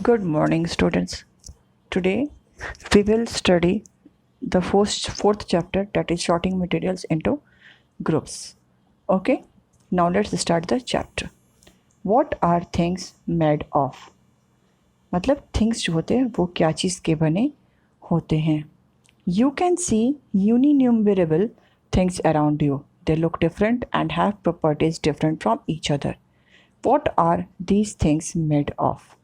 Good morning, students. Today we will study the fourth chapter, that is sorting materials into groups. Okay, now let's start the chapter. What are things made of? मतलब things जो होते हैं वो क्या चीज़ के बने होते हैं. You can see innumerable things around you. They look different and have properties different from each other. What are these things made of?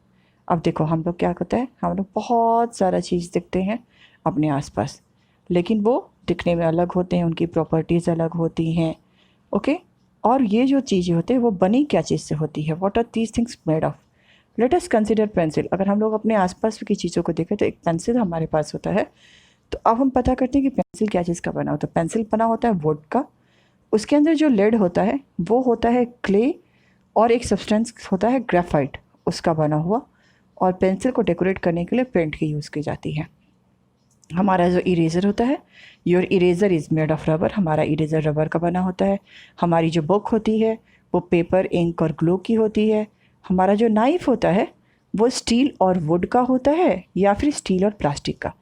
अब देखो हम लोग क्या करते हैं, हम लोग बहुत सारा चीज़ देखते हैं अपने आसपास, लेकिन वो दिखने में अलग होते हैं, उनकी प्रॉपर्टीज़ अलग होती हैं. ओके, और ये जो चीज़ें होते हैं वो बनी क्या चीज़ से होती है. What are these things made of. Let us consider pencil. अगर हम लोग अपने आसपास की चीज़ों को देखें तो एक पेंसिल हमारे पास होता है. तो अब हम पता करते हैं कि पेंसिल क्या चीज़ का बना होता है. पेंसिल बना होता है वुड का. उसके अंदर जो लेड होता है वो होता है क्ले, और एक सब्सटेंस होता है ग्रेफाइट, उसका बना हुआ. और पेंसिल को डेकोरेट करने के लिए पेंट की यूज़ की जाती है. हमारा जो इरेज़र होता है, your eraser is made of rubber. हमारा इरेज़र रबर का बना होता है. हमारी जो बुक होती है वो पेपर, इंक और ग्लू की होती है. हमारा जो नाइफ़ होता है वो स्टील और वुड का होता है, या फिर स्टील और प्लास्टिक का.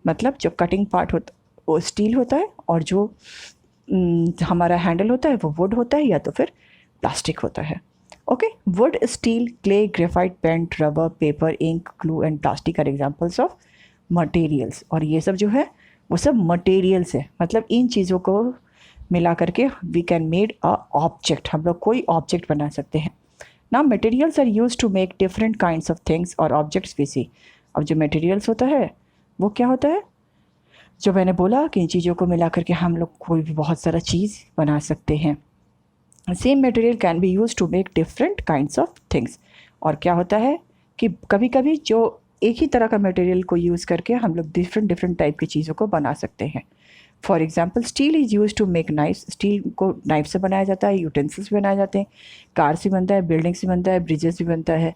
मतलब जो कटिंग पार्ट होता वो स्टील होता है, और जो हमारा हैंडल होता है वो वुड होता है या तो फिर प्लास्टिक होता है. Okay, wood, steel, clay, graphite, paint, rubber, paper, ink, glue and plastic are examples of materials. और ये सब जो है वो सब मटेरियल्स है. मतलब इन चीज़ों को मिला करके we can made a object. हम लोग कोई ऑब्जेक्ट बना सकते हैं. ना materials are use to make different kinds of things और ऑब्जेक्ट्स वी सी. अब जो मटेरियल्स होता है वो क्या होता है, जो मैंने बोला कि इन चीज़ों को मिला करके हम लोग कोई भी बहुत सारा चीज़ बना सकते हैं. Same material can be use to make different kinds of things. और क्या होता है कि कभी कभी जो एक ही तरह का मटेरियल को यूज़ करके हम लोग डिफरेंट डिफरेंट टाइप की चीज़ों को बना सकते हैं. For example, steel is use to make knifes. Steel को नाइफ से बनाया जाता है, यूटेंसिल्स भी बनाए जाते हैं, कार से बनता है, बिल्डिंग से बनता है, ब्रिजेस भी बनता है.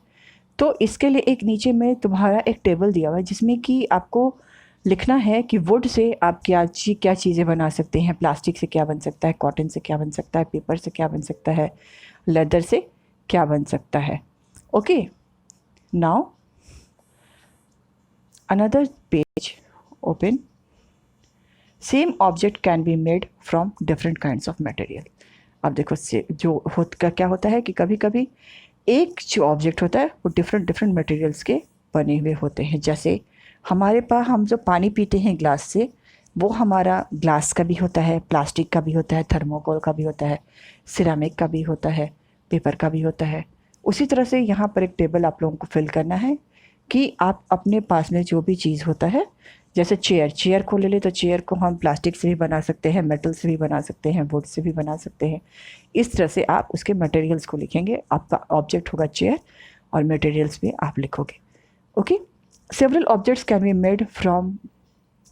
तो इसके लिए एक नीचे में तुम्हारा एक टेबल दिया हुआ है जिसमें कि आपको लिखना है कि वुड से आप क्या चीज़ें बना सकते हैं, प्लास्टिक से क्या बन सकता है, कॉटन से क्या बन सकता है, पेपर से क्या बन सकता है, लेदर से क्या बन सकता है. Okay, now another page open. Same object can be made from different kinds of material. अब देखो से जो क्या होता है कि कभी कभी एक जो ऑब्जेक्ट होता है वो डिफरेंट डिफरेंट मटेरियल्स के बने हुए होते हैं. जैसे हमारे पास हम जो पानी पीते हैं ग्लास से, वो हमारा ग्लास का भी होता है, प्लास्टिक का भी होता है, थर्मोकोल का भी होता है, सिरामिक का भी होता है, पेपर का भी होता है. उसी तरह से यहाँ पर एक टेबल आप लोगों को फिल करना है कि आप अपने पास में जो भी चीज़ होता है, जैसे चेयर को ले ले तो चेयर को हम प्लास्टिक से भी बना सकते हैं, मेटल से भी बना सकते हैं, वुड से भी बना सकते हैं. इस तरह से आप उसके मटेरियल्स को लिखेंगे. आपका ऑब्जेक्ट होगा चेयर और मटेरियल्स भी आप लिखोगे. Okay, several objects can be made from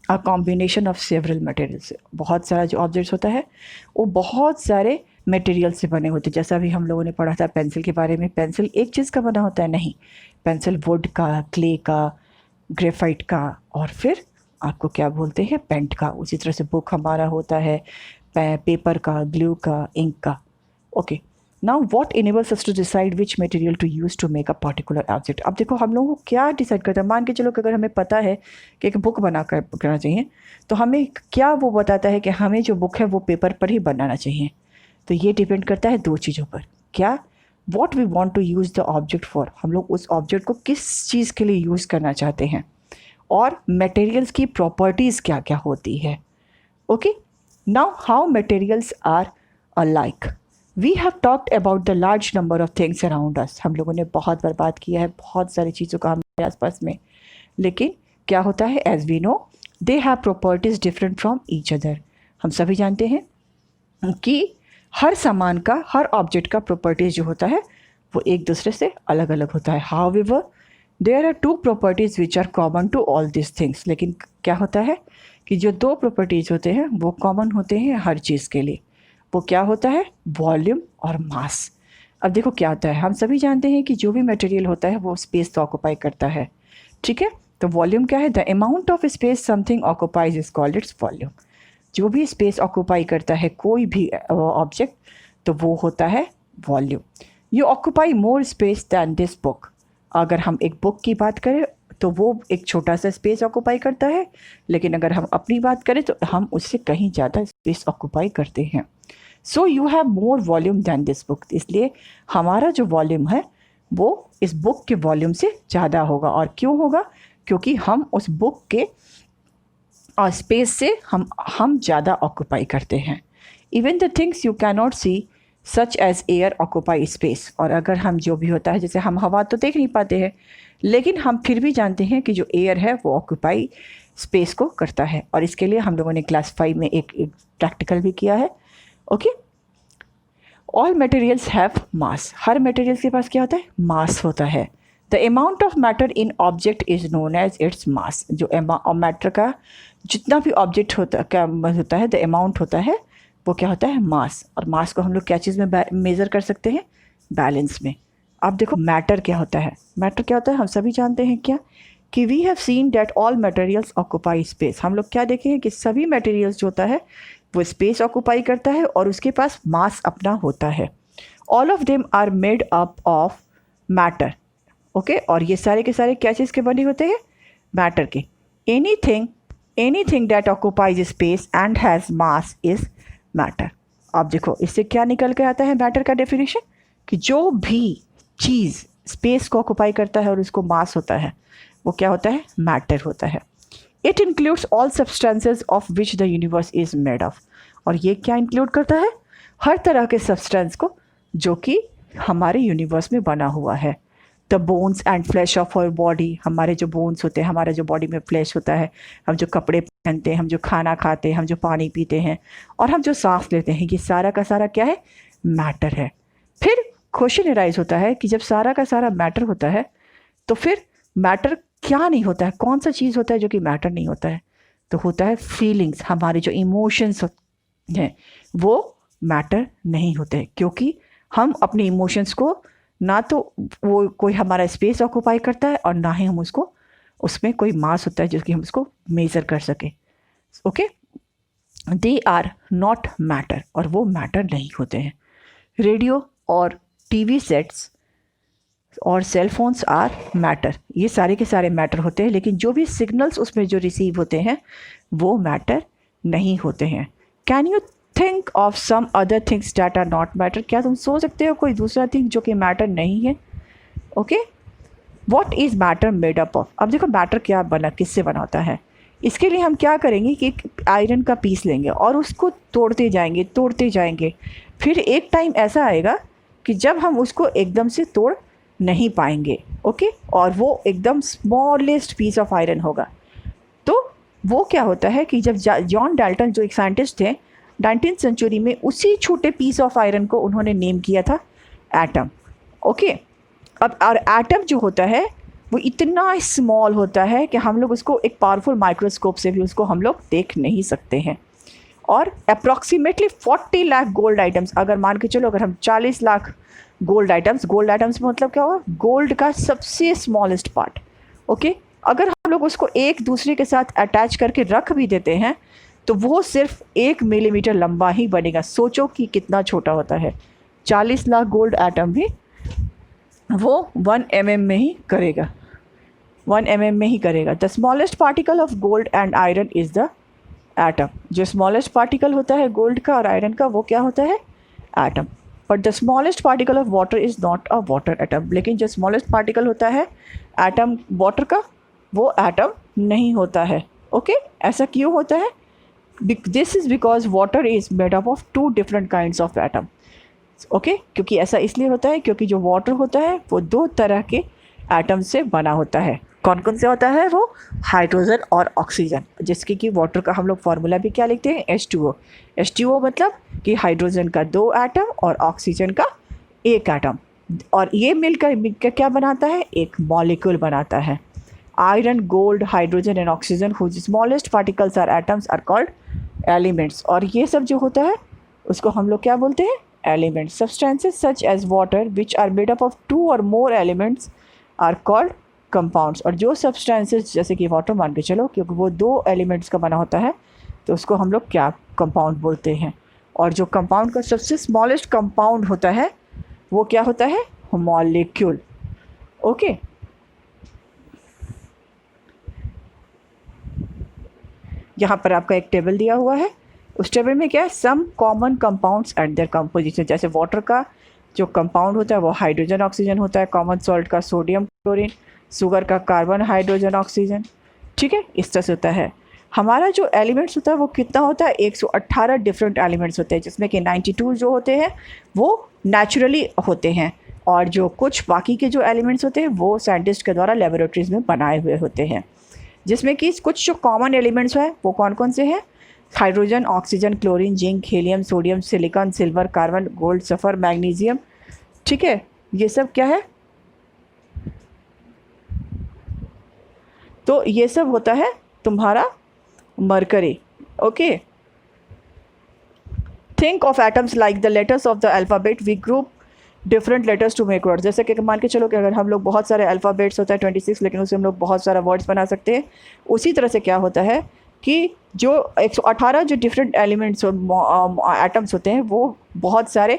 a combination of several materials. बहुत सारा जो ऑब्जेक्ट्स होता है वो बहुत सारे मटेरियल से बने होते हैं. जैसा भी हम लोगों ने पढ़ा था पेंसिल के बारे में, पेंसिल एक चीज़ का बना होता है नहीं. पेंसिल वुड का, क्ले का, ग्रेफाइट का, और फिर आपको क्या बोलते हैं, पेंट का. उसी तरह से बुक हमारा होता है पेपर का, ग्लू का, इंक का. Okay, now what enables us to decide which material to use to make a particular object. अब देखो हम लोगों को क्या डिसाइड करता है. मान के चलो कि अगर हमें पता है कि एक बुक बना कर करना चाहिए, तो हमें क्या वो बताता है कि हमें जो बुक है वो पेपर पर ही बनाना चाहिए. तो ये डिपेंड करता है दो चीज़ों पर. क्या, what we want to use the object for. हम लोग उस ऑब्जेक्ट को किस चीज़ के लिए यूज़ करना चाहते हैं, और मटेरियल्स की प्रॉपर्टीज़ क्या क्या होती है. Okay, now how materials are alike. We have talked about the large number of things around us. हम लोगों ने बहुत बार बात किया है बहुत सारी चीज़ों का हमारे आसपास में. लेकिन क्या होता है, as we know, they have properties different from each other. हम सभी जानते हैं कि हर सामान का, हर ऑब्जेक्ट का प्रॉपर्टीज़ जो होता है वो एक दूसरे से अलग अलग होता है. However there are two properties which are common to all this things. लेकिन क्या होता है कि जो दो प्रॉपर्टीज़ होते हैं वो कॉमन होते हैं हर चीज़ के लिए. वो क्या होता है, वॉल्यूम और मास. अब देखो क्या होता है, हम सभी जानते हैं कि जो भी मटेरियल होता है वो स्पेस तो ऑक्यूपाई करता है. ठीक है, तो वॉल्यूम क्या है, the amount of space something occupies is called its volume. जो भी स्पेस ऑक्यूपाई करता है कोई भी ऑब्जेक्ट, तो वो होता है volume. You occupy more space than this book. अगर हम एक बुक की बात करें तो वो एक छोटा सा स्पेस ऑक्यूपाई करता है, लेकिन अगर हम अपनी बात करें तो हम उससे कहीं ज़्यादा स्पेस ऑक्यूपाई करते हैं। So you have more volume than this book, इसलिए हमारा जो वॉल्यूम है वो इस बुक के वॉल्यूम से ज़्यादा होगा। और क्यों होगा? क्योंकि हम उस बुक के स्पेस से हम ज़्यादा ऑक्यूपाई करते हैं। Even the things you cannot see such as air occupy space. और अगर हम जो भी होता है, जैसे हम हवा तो देख नहीं पाते हैं, लेकिन हम फिर भी जानते हैं कि जो एयर है वो ऑक्यूपाई स्पेस को करता है। और इसके लिए हम लोगों ने क्लास 5 में एक प्रैक्टिकल भी किया है। Okay, all materials have mass. हर मटेरियल के पास क्या होता है? मास होता है। The amount of matter in object is known as its mass. जो मैटर का जितना भी ऑब्जेक्ट होता है द अमाउंट होता है वो क्या होता है? मास। और मास को हम लोग क्या चीज़ में मेज़र कर सकते हैं? बैलेंस में। अब देखो मैटर क्या होता है? मैटर क्या होता है हम सभी जानते हैं क्या, कि we have seen that all materials occupy space. हम लोग क्या देखे हैं कि सभी मटेरियल्स जो होता है वो स्पेस ऑक्यूपाई करता है और उसके पास मास अपना होता है। All of them are made up of matter. Okay, और ये सारे के सारे क्या चीज़ के बने होते हैं? मैटर के। Anything that occupies space and has mass is matter. अब देखो इससे क्या निकल के आता है मैटर का डेफिनेशन, कि जो भी चीज़ स्पेस को ऑक्यूपाई करता है और उसको मास होता है वो क्या होता है? मैटर होता है। It includes all substances of which the universe is made of. और ये क्या इंक्लूड करता है? हर तरह के सब्सटेंस को जो कि हमारे यूनिवर्स में बना हुआ है। The bones and flesh of our body. हमारे जो बोन्स होते हैं, हमारा जो बॉडी में फ्लैश होता है, हम जो कपड़े पहनते हैं, हम जो खाना खाते हैं, हम जो पानी पीते हैं और हम जो सांस लेते हैं, ये सारा का सारा क्या है? मैटर है। फिर क्वेश्चन अराइज होता है कि जब सारा का सारा मैटर होता है तो फिर मैटर क्या नहीं होता है? कौन सा चीज़ होता है जो कि मैटर नहीं होता है? तो होता है फीलिंग्स। हमारे जो इमोशंस हैं वो मैटर नहीं होते, क्योंकि हम अपने इमोशंस को ना तो वो कोई हमारा स्पेस ऑक्यूपाई करता है और ना ही हम उसको उसमें कोई मास होता है जो कि हम उसको मेज़र कर सकें। Okay, they are not matter, और वो मैटर नहीं होते हैं। रेडियो और टीवी सेट्स और सेल फोन्स आर मैटर। ये सारे के सारे मैटर होते हैं, लेकिन जो भी सिग्नल्स उसमें जो रिसीव होते हैं वो मैटर नहीं होते हैं। Can you think of some other things that are not matter. क्या तुम सोच सकते हो कोई दूसरा थिंग जो कि मैटर नहीं है? Okay, what is matter made up of. अब देखो मैटर क्या बना, किससे बना होता है। इसके लिए हम क्या करेंगे कि एक आयरन का पीस लेंगे और उसको तोड़ते जाएंगे। फिर एक टाइम ऐसा आएगा कि जब हम उसको एकदम से तोड़ नहीं पाएंगे। ओके, और वो एकदम स्मॉलेस्ट पीस ऑफ आयरन होगा। तो वो क्या होता है कि जब जॉन डाल्टन जो एक साइंटिस्ट थे 19th सेंचुरी में, उसी छोटे पीस ऑफ आयरन को उन्होंने नेम किया था एटम। ओके, अब और एटम जो होता है वो इतना स्मॉल होता है कि हम लोग उसको एक पावरफुल माइक्रोस्कोप से भी उसको हम लोग देख नहीं सकते हैं। और अप्रॉक्सीमेटली 40 लाख गोल्ड आइटम्स, अगर मान के चलो अगर हम 40 लाख गोल्ड आइटम्स मतलब क्या हुआ? गोल्ड का सबसे स्मॉलेस्ट पार्ट। ओके, अगर हम लोग उसको एक दूसरे के साथ अटैच करके रख भी देते हैं तो वो सिर्फ 1 मिलीमीटर लंबा ही बनेगा। सोचो कि कितना छोटा होता है। 40 लाख गोल्ड एटम भी वो 1 mm में ही करेगा, 1 mm में ही करेगा। The smallest particle of gold and iron is the atom. जो स्मॉलेस्ट पार्टिकल होता है गोल्ड का और आयरन का वो क्या होता है? Atom. But the smallest particle of water is not a water atom. लेकिन जो स्मॉलेस्ट पार्टिकल होता है एटम वाटर का, वो एटम नहीं होता है। ओके, ऐसा क्यों होता है? This is because water is made up of 2 different kinds of atom. Okay, क्योंकि ऐसा इसलिए होता है क्योंकि जो वाटर होता है वो 2 तरह के एटम से बना होता है। कौन कौन से होता है वो? हाइड्रोजन और ऑक्सीजन, जिसके कि वाटर का हम लोग फार्मूला भी क्या लिखते हैं? H2O। H2O मतलब कि हाइड्रोजन का 2 एटम और ऑक्सीजन का 1 एटम, और ये मिलकर क्या बनाता है? एक मॉलिक्यूल बनाता है। Iron, gold, hydrogen and oxygen whose smallest particles are atoms are called elements. और ये सब जो होता है उसको हम लोग क्या बोलते हैं? Elements. Substances such as water which are made up of 2 or more elements are called compounds. और जो सब्सटेंसेस जैसे कि वाटर मान के चलो, क्योंकि वो 2 एलिमेंट्स का बना होता है तो उसको हम लोग क्या कंपाउंड बोलते हैं। और जो कंपाउंड का सबसे स्मॉलेस्ट कंपाउंड होता है वो क्या होता है? मॉलिक्यूल। ओके, यहाँ पर आपका एक टेबल दिया हुआ है, उस टेबल में क्या है, some common compounds and their composition. जैसे वाटर का जो कंपाउंड होता है वो हाइड्रोजन ऑक्सीजन होता है, कॉमन सॉल्ट का सोडियम क्लोरीन, शुगर का कार्बन हाइड्रोजन ऑक्सीजन, ठीक है, इस तरह से होता है। हमारा जो एलिमेंट्स होता है वो कितना होता है, 118 डिफरेंट एलिमेंट्स होते हैं, जिसमें कि 92 जो होते हैं वो नेचुरली होते हैं, और जो कुछ बाकी के जो एलिमेंट्स होते हैं वो साइंटिस्ट के द्वारा लेबोरेटरीज में बनाए हुए होते हैं। जिसमें कि कुछ जो कॉमन एलिमेंट्स हैं वो कौन कौन से हैं, hydrogen, oxygen, chlorine, zinc, helium, sodium, silicon, silver, carbon, gold, sulphur, magnesium, ठीक है, ये सब क्या है, तो ये सब होता है तुम्हारा mercury. Okay, think of atoms like the letters of the alphabet, we group different letters to make words. जैसे कि मान के चलो कि अगर हम लोग बहुत सारे अल्फ़ाबेट्स होता है 26, लेकिन उससे हम लोग बहुत सारा वर्ड्स बना सकते हैं। उसी तरह से क्या होता है कि जो 118 जो डिफरेंट एलिमेंट्स एटम्स होते हैं वो बहुत सारे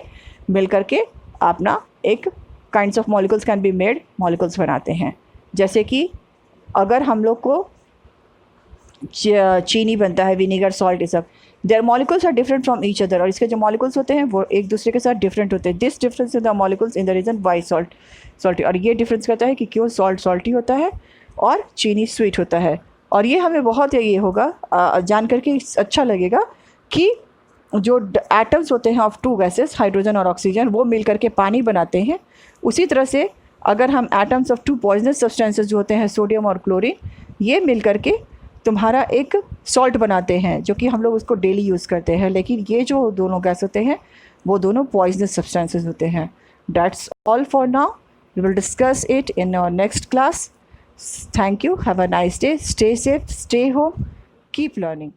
मिल करके अपना एक kinds of molecules can be made, molecules बनाते हैं। जैसे कि अगर हम लोग को चीनी बनता है, विनीगर, सॉल्ट, ये सब, their molecules are different from each other, और इसके जो मॉलिक्यूल्स होते हैं वो एक दूसरे के साथ डिफरेंट होते हैं। This difference in the molecules in the reason why salty, और ये डिफरेंस कहता है कि क्यों सॉल्ट सॉल्टी होता है और चीनी स्वीट होता है। और ये हमें बहुत ये होगा जान करके अच्छा लगेगा कि जो एटम्स होते हैं ऑफ टू गैसेस, हाइड्रोजन और ऑक्सीजन, वो मिल करके पानी बनाते हैं। उसी तरह से अगर हम atoms of two poisonous substances जो होते हैं, सोडियम और क्लोरीन, ये मिल करके तुम्हारा एक सॉल्ट बनाते हैं, जो कि हम लोग उसको डेली यूज़ करते हैं। लेकिन ये जो दोनों गैस होते हैं वो दोनों पॉइजनस सब्सटेंसेस होते हैं। That's all for now, we will discuss it in our next class. Thank you. Have a nice day. Stay safe. Stay home. Keep learning.